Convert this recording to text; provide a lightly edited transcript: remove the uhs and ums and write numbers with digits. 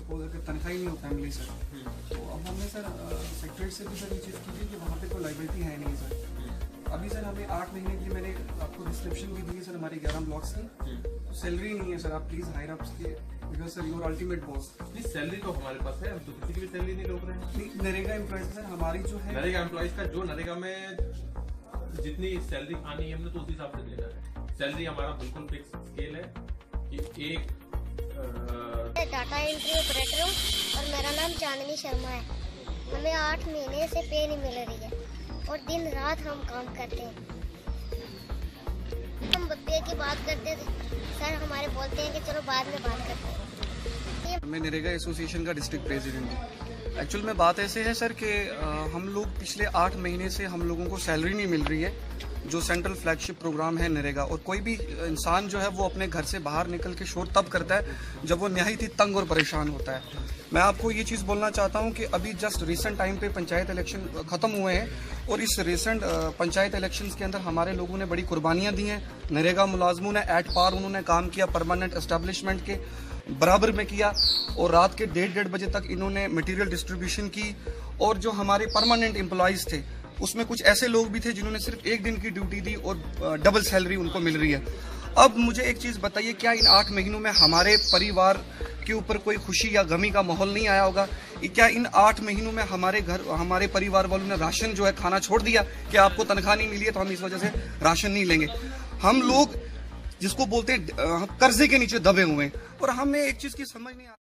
Suppose अगर तनख्वाह ही नहीं हो फैमिली सर, तो अब हमने सर सेक्रेटरी से भी सर ये चीज़ की थी कि वहाँ पे कोई लाइबिलिटी है नहीं सर। अभी सर हमें 8 महीने की मैंने आपको डिस्क्रिप्शन भी दी है सर हमारे 11 ब्लॉक्स की, सैलरी नहीं है सर। आप प्लीज़ हायर अप्स के, because sir your ultimate boss. नहीं, सैलरी तो हमारे पास है, हम तो किसी की भी सैलरी नहीं रोक रहे हैं। नहीं, नरेगा एम्प्लॉयज सर हमारी जो है, नरेगा एम्प्लॉयज का जो नरेगा में जितनी सैलरी आनी है हमने तो उस हिसाब से देना है। सैलरी हमारा बिल्कुल फिक्स स्केल है कि एक डाटा एंट्री ऑपरेटर हूँ और मेरा नाम चांदनी शर्मा है। हमें 8 महीने से पे नहीं मिल रही है और दिन रात हम काम करते हैं। हम पे की बात करते थे सर, हमारे बोलते हैं कि चलो बाद में बात करते हैं। मैं नरेगा एसोसिएशन का डिस्ट्रिक्ट प्रेसिडेंट हूँ। एक्चुअल में बात ऐसे है सर कि हम लोग पिछले 8 महीने से हम लोगों को सैलरी नहीं मिल रही है, जो सेंट्रल फ्लैगशिप प्रोग्राम है नरेगा। और कोई भी इंसान जो है वो अपने घर से बाहर निकल के शोर तब करता है जब वो निहायत ही तंग और परेशान होता है। मैं आपको ये चीज़ बोलना चाहता हूँ कि अभी जस्ट रिसेंट टाइम पे पंचायत इलेक्शन ख़त्म हुए हैं और इस रिसेंट पंचायत इलेक्शंस के अंदर हमारे लोगों ने बड़ी कुर्बानियाँ दी हैं। नरेगा मुलाजमों ने एट पार उन्होंने काम किया, परमानेंट एस्टेब्लिशमेंट के बराबर में किया और रात के 1:30 बजे तक इन्होंने मटेरियल डिस्ट्रीब्यूशन की। और जो हमारे परमानेंट एम्प्लॉयज़ थे उसमें कुछ ऐसे लोग भी थे जिन्होंने सिर्फ 1 दिन की ड्यूटी दी और डबल सैलरी उनको मिल रही है। अब मुझे एक चीज़ बताइए, क्या इन 8 महीनों में हमारे परिवार के ऊपर कोई खुशी या गमी का माहौल नहीं आया होगा? क्या इन 8 महीनों में हमारे परिवार वालों ने राशन जो है खाना छोड़ दिया कि आपको तनख्वाह नहीं मिली है तो हम इस वजह से राशन नहीं लेंगे? हम लोग जिसको बोलते हैं कर्जे के नीचे दबे हुए हैं और हमें एक चीज़ की समझ नहीं आ